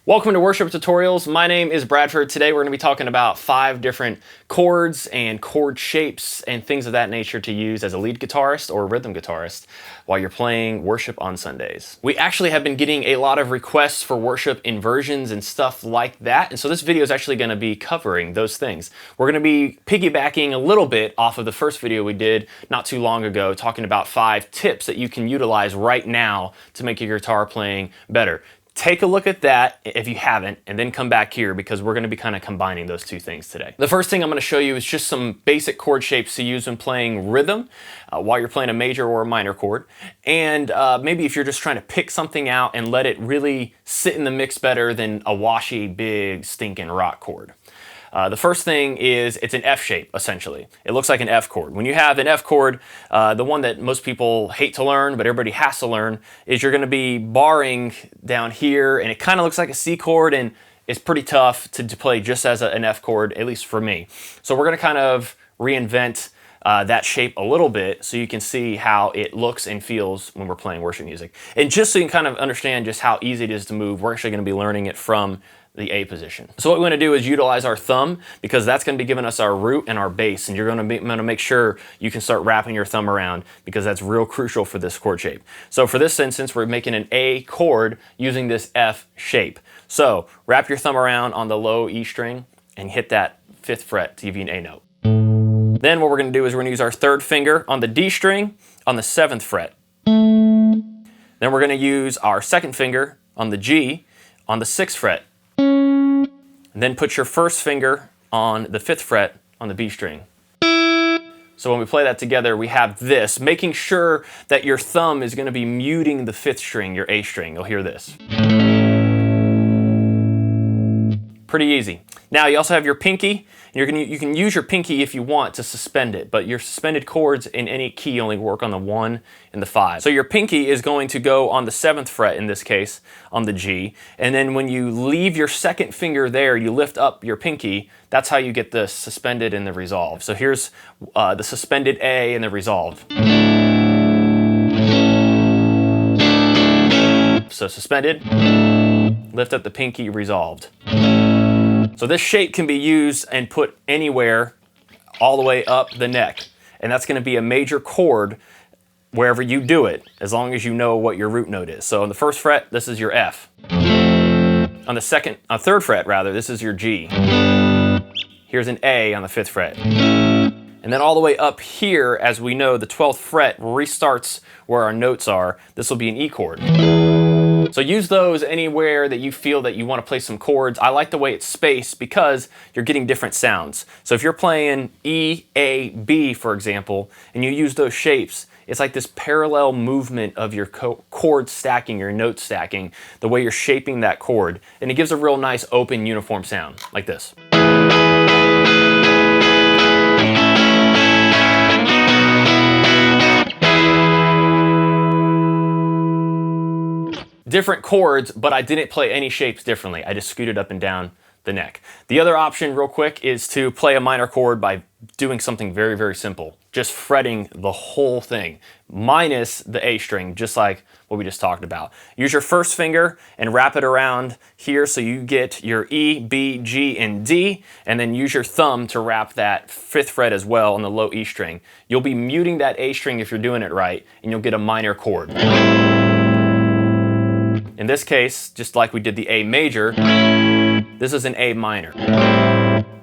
Welcome to Worship Tutorials. My name is Bradford. Today we're going to be talking about 5 different chords and chord shapes and things of that nature to use as a lead guitarist or rhythm guitarist while you're playing worship on Sundays. We actually have been getting a lot of requests for worship inversions and stuff like that, and so this video is actually going to be covering those things. We're going to be piggybacking a little bit off of the first video we did not too long ago, talking about 5 tips that you can utilize right now to make your guitar playing better. Take a look at that if you haven't, and then come back here because we're going to be kind of combining those two things today. The first thing I'm going to show you is just some basic chord shapes to use when playing rhythm while you're playing a major or a minor chord. And maybe if you're just trying to pick something out and let it really sit in the mix better than a washy, big, stinking rock chord. The first thing is it's an F shape, essentially. It looks like an F chord. When you have an F chord, the one that most people hate to learn, but everybody has to learn, is you're going to be barring down here, and it kind of looks like a C chord, and it's pretty tough to play just as an F chord, at least for me. So we're going to kind of reinvent that shape a little bit so you can see how it looks and feels when we're playing worship music. And just so you can kind of understand just how easy it is to move, we're actually going to be learning it from the A position. So what we want to do is utilize our thumb because that's going to be giving us our root and our bass, and you're going to make sure you can start wrapping your thumb around because that's real crucial for this chord shape. So for this instance, we're making an A chord using this F shape. So wrap your thumb around on the low E string and hit that 5th fret to give you an A note. Then what we're going to do is we're going to use our 3rd finger on the D string on the 7th fret. Then we're going to use our 2nd finger on the G on the 6th fret. And then put your 1st finger on the 5th fret on the B string. So when we play that together, we have this, making sure that your thumb is going to be muting the 5th string, your A string. You'll hear this. Pretty easy. Now you also have your pinky. You can use your pinky if you want to suspend it, but your suspended chords in any key only work on the 1 and the 5. So your pinky is going to go on the 7th fret in this case, on the G, and then when you leave your 2nd finger there, you lift up your pinky. That's how you get the suspended and the resolved. So here's the suspended A and the resolved. So suspended, lift up the pinky, resolved. So this shape can be used and put anywhere all the way up the neck. And that's going to be a major chord wherever you do it, as long as you know what your root note is. So on the 1st fret, this is your F. On the 3rd fret rather, this is your G. Here's an A on the 5th fret. And then all the way up here, as we know, the 12th fret restarts where our notes are. This will be an E chord. So use those anywhere that you feel that you want to play some chords. I like the way it's spaced because you're getting different sounds. So if you're playing E, A, B, for example, and you use those shapes, it's like this parallel movement of your chord stacking, your note stacking, the way you're shaping that chord. And it gives a real nice open uniform sound, like this. Different chords, but I didn't play any shapes differently. I just scooted up and down the neck. The other option real quick is to play a minor chord by doing something very, very simple. Just fretting the whole thing, minus the A string, just like what we just talked about. Use your 1st finger and wrap it around here so you get your E, B, G, and D, and then use your thumb to wrap that 5th fret as well on the low E string. You'll be muting that A string if you're doing it right, and you'll get a minor chord. In this case, just like we did the A major, this is an A minor.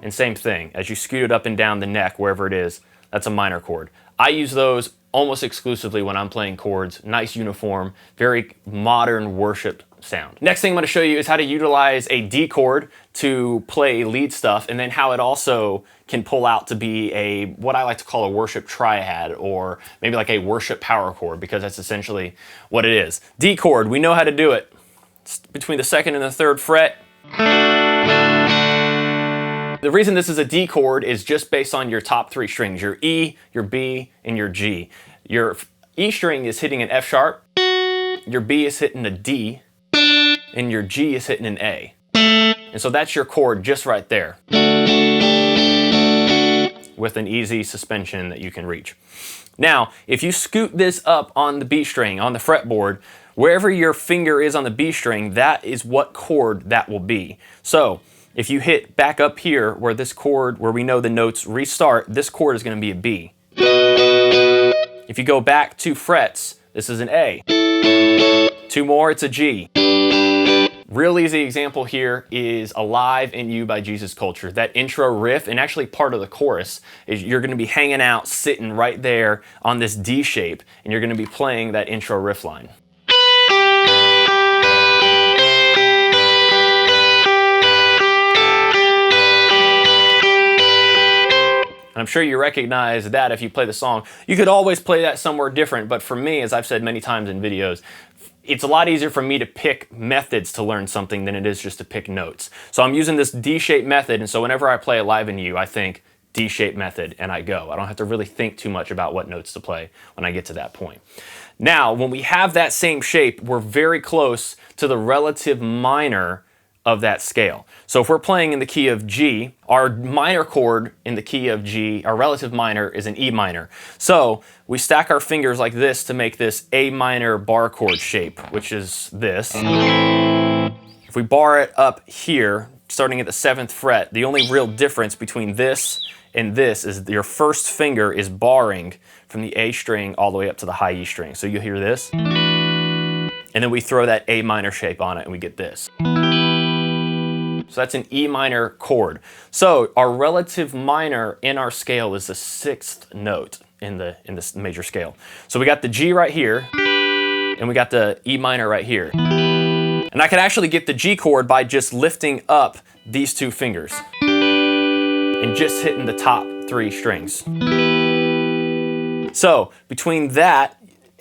And same thing, as you scoot it up and down the neck, wherever it is, that's a minor chord. I use those almost exclusively when I'm playing chords. Nice, uniform, very modern worship sound. Next thing I'm going to show you is how to utilize a D chord to play lead stuff, and then how it also can pull out to be what I like to call a worship triad, or maybe like a worship power chord, because that's essentially what it is. D chord, we know how to do it. It's between the 2nd and the 3rd fret. The reason this is a D chord is just based on your top 3 strings, your E, your B, and your G. Your E string is hitting an F sharp, your B is hitting a D, and your G is hitting an A. And so that's your chord just right there, with an easy suspension that you can reach. Now, if you scoot this up on the B string, on the fretboard, wherever your finger is on the B string, that is what chord that will be. So if you hit back up here where this chord, where we know the notes restart, this chord is going to be a B. If you go back 2 frets, this is an A. 2 more, it's a G. Real easy example here is Alive in You by Jesus Culture. That intro riff, and actually part of the chorus, is you're going to be hanging out, sitting right there on this D shape, and you're going to be playing that intro riff line. And I'm sure you recognize that if you play the song. You could always play that somewhere different, but for me, as I've said many times in videos, it's a lot easier for me to pick methods to learn something than it is just to pick notes. So I'm using this D-shape method, and so whenever I play Alive in You, I think D-shape method, and I go. I don't have to really think too much about what notes to play when I get to that point. Now, when we have that same shape, we're very close to the relative minor of that scale. So if we're playing in the key of G, our minor chord in the key of G, our relative minor, is an E minor. So we stack our fingers like this to make this A minor bar chord shape, which is this. If we bar it up here, starting at the 7th fret, the only real difference between this and this is your first finger is barring from the A string all the way up to the high E string. So you hear this, and then we throw that A minor shape on it and we get this. So that's an E minor chord. So our relative minor in our scale is the 6th note in this major scale. So we got the G right here, and we got the E minor right here. And I could actually get the G chord by just lifting up these 2 fingers and just hitting the top 3 strings. So between that,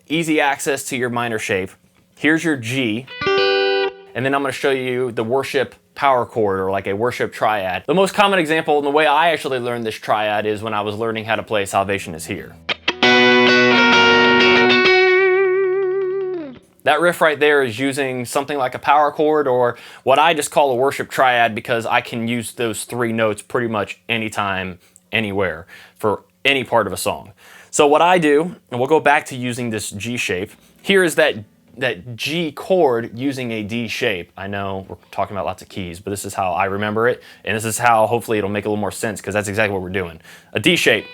easy access to your minor shape, here's your G, and then I'm going to show you the worship power chord, or like a worship triad. The most common example, and the way I actually learned this triad, is when I was learning how to play Salvation Is Here. That riff right there is using something like a power chord, or what I just call a worship triad, because I can use those 3 notes pretty much anytime, anywhere, for any part of a song. So what I do, and we'll go back to using this G shape, here is that G chord using a D shape. I know we're talking about lots of keys, but this is how I remember it, and this is how hopefully it'll make a little more sense, because that's exactly what we're doing. A D shape.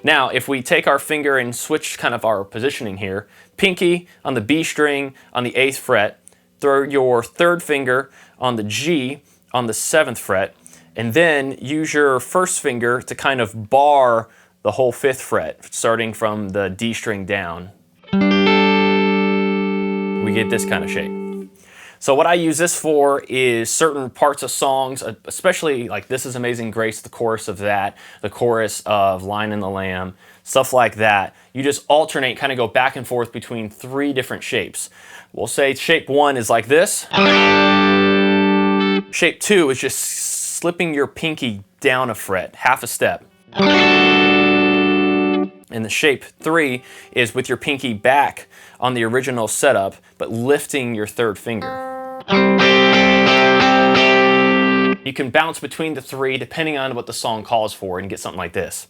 Now, if we take our finger and switch kind of our positioning here, pinky on the B string on the 8th fret, throw your 3rd finger on the G on the 7th fret, and then use your 1st finger to kind of bar the whole 5th fret, starting from the D string down. We get this kind of shape. So what I use this for is certain parts of songs, especially like This Is Amazing Grace, the chorus of that, the chorus of Lion and the Lamb, stuff like that. You just alternate, kind of go back and forth between 3 different shapes. We'll say shape 1 is like this. Shape 2 is just slipping your pinky down a fret, half a step. And the shape 3 is with your pinky back on the original setup, but lifting your 3rd finger. You can bounce between the 3 depending on what the song calls for and get something like this.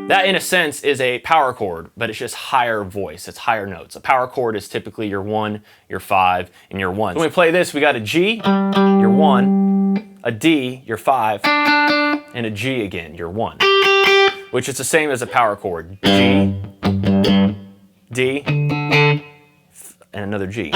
That, in a sense, is a power chord, but it's just higher voice, it's higher notes. A power chord is typically your 1, your 5, and your 1. When we play this, we got a G, your 1, a D, your 5, and a G again, your 1, which is the same as a power chord. G, D, and another G.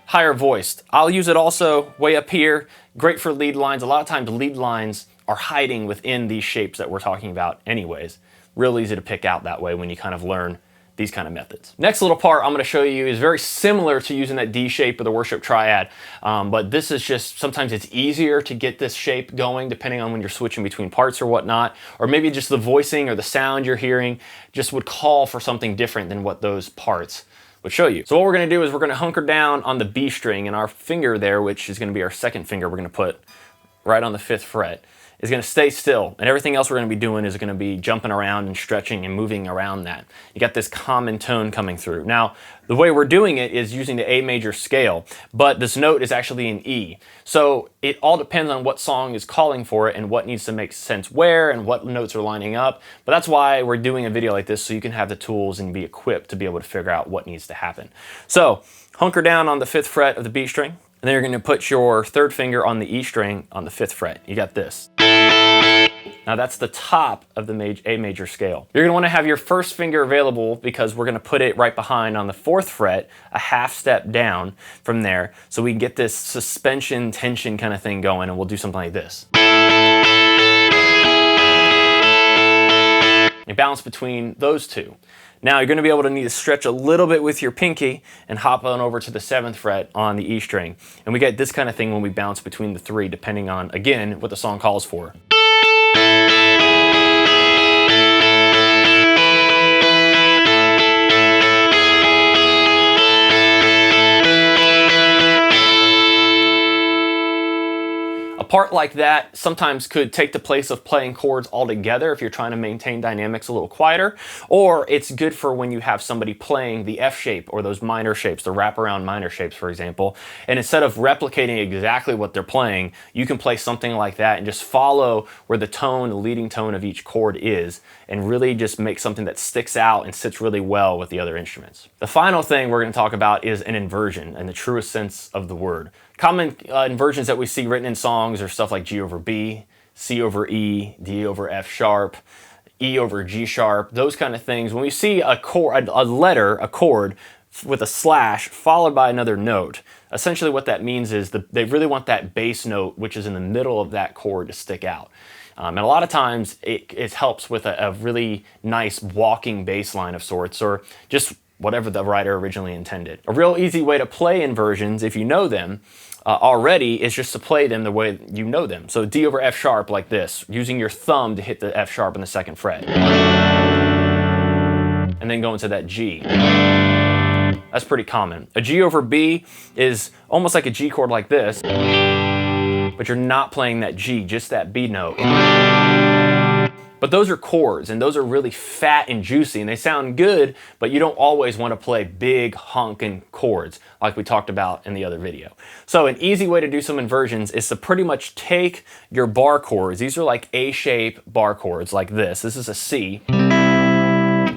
Higher voiced. I'll use it also way up here, great for lead lines. A lot of times lead lines are hiding within these shapes that we're talking about anyways. Real easy to pick out that way when you kind of learn these kind of methods. Next little part I'm going to show you is very similar to using that D shape of the worship triad, but this is just, sometimes it's easier to get this shape going depending on when you're switching between parts or whatnot, or maybe just the voicing or the sound you're hearing just would call for something different than what those parts would show you. So what we're going to do is we're going to hunker down on the B string, and our finger there, which is going to be our 2nd finger, we're going to put right on the 5th fret. is going to stay still, and everything else we're going to be doing is going to be jumping around and stretching and moving around that. You got this common tone coming through. Now, the way we're doing it is using the A major scale, but this note is actually an E. So it all depends on what song is calling for it and what needs to make sense where and what notes are lining up. But that's why we're doing a video like this, so you can have the tools and be equipped to be able to figure out what needs to happen. So hunker down on the 5th fret of the B string, and then you're going to put your 3rd finger on the E string on the 5th fret. You got this. Now that's the top of the A major scale. You're going to want to have your 1st finger available because we're going to put it right behind on the 4th fret, a half step down from there, so we can get this suspension tension kind of thing going, and we'll do something like this. You bounce between those two. Now you're going to be able to need to stretch a little bit with your pinky and hop on over to the 7th fret on the E string. And we get this kind of thing when we bounce between the 3, depending on, again, what the song calls for. A part like that sometimes could take the place of playing chords altogether if you're trying to maintain dynamics a little quieter, or it's good for when you have somebody playing the F shape or those minor shapes, the wraparound minor shapes, for example, and instead of replicating exactly what they're playing, you can play something like that and just follow where the tone, the leading tone of each chord is, and really just make something that sticks out and sits really well with the other instruments. The final thing we're going to talk about is an inversion in the truest sense of the word. Common inversions that we see written in songs are stuff like G over B, C over E, D over F sharp, E over G sharp, those kind of things. When we see a chord with a slash followed by another note, essentially what that means is they really want that bass note, which is in the middle of that chord, to stick out. And a lot of times it helps with a really nice walking bass line of sorts, or just whatever the writer originally intended. A real easy way to play inversions, if you know them already, is just to play them the way you know them. So D over F sharp like this, using your thumb to hit the F sharp on the 2nd fret. And then go into that G. That's pretty common. A G over B is almost like a G chord like this, but you're not playing that G, just that B note. But those are chords, and those are really fat and juicy, and they sound good, but you don't always want to play big honking chords like we talked about in the other video. So an easy way to do some inversions is to pretty much take your bar chords. These are like A-shape bar chords like this. This is a C,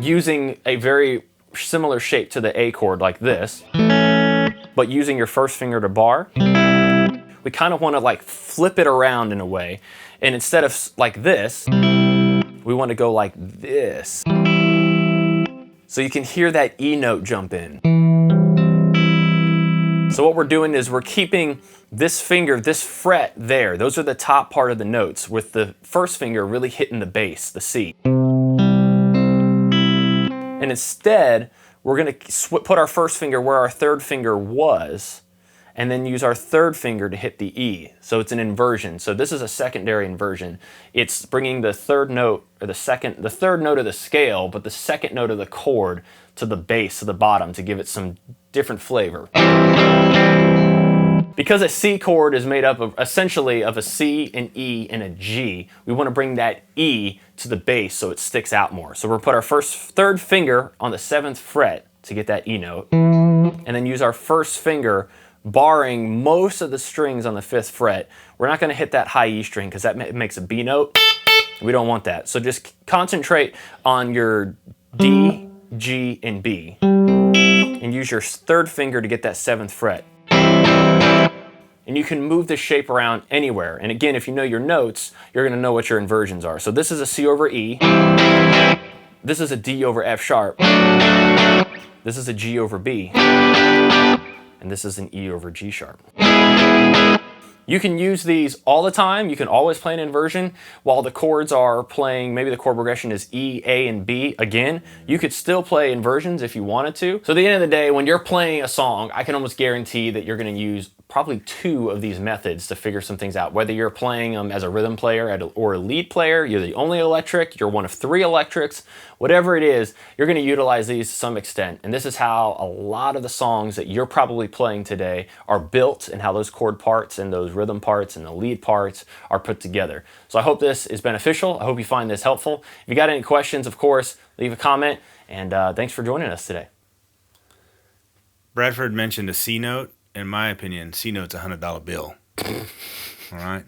using a very similar shape to the A chord like this, but using your 1st finger to bar. We kind of want to like flip it around in a way, and instead of like this, we want to go like this. So you can hear that E note jump in. So what we're doing is we're keeping this finger, this fret there. Those are the top part of the notes, with the 1st finger really hitting the bass, the C. And instead, we're going to put our 1st finger where our 3rd finger was, and then use our 3rd finger to hit the E. So it's an inversion. So this is a secondary inversion. It's bringing the 3rd note, or the 3rd note of the scale, but the 2nd note of the chord to the bass, to the bottom, to give it some different flavor. Because a C chord is made up of essentially of a C, an E, and a G, we want to bring that E to the bass so it sticks out more. So we'll put our 3rd finger on the 7th fret to get that E note, and then use our 1st finger barring most of the strings on the 5th fret. We're not going to hit that high E string because that makes a B note. We don't want that. So just concentrate on your D, G, and B, and use your 3rd finger to get that 7th fret. And you can move the shape around anywhere. And again, if you know your notes, you're going to know what your inversions are. So this is a C over E. This is a D over F sharp. This is a G over B. And this is an E over G sharp. You can use these all the time. You can always play an inversion while the chords are playing. Maybe the chord progression is E, A, and B. Again, you could still play inversions if you wanted to. So at the end of the day, when you're playing a song, I can almost guarantee that you're going to use probably 2 of these methods to figure some things out. Whether you're playing them as a rhythm player or a lead player, you're the only electric, you're one of 3 electrics, whatever it is, you're going to utilize these to some extent. And this is how a lot of the songs that you're probably playing today are built, and how those chord parts and those rhythm parts and the lead parts are put together. So I hope this is beneficial. I hope you find this helpful. If you got any questions, of course, leave a comment, and thanks for joining us today. Bradford mentioned a C note. In my opinion, C note's a $100 bill. All right.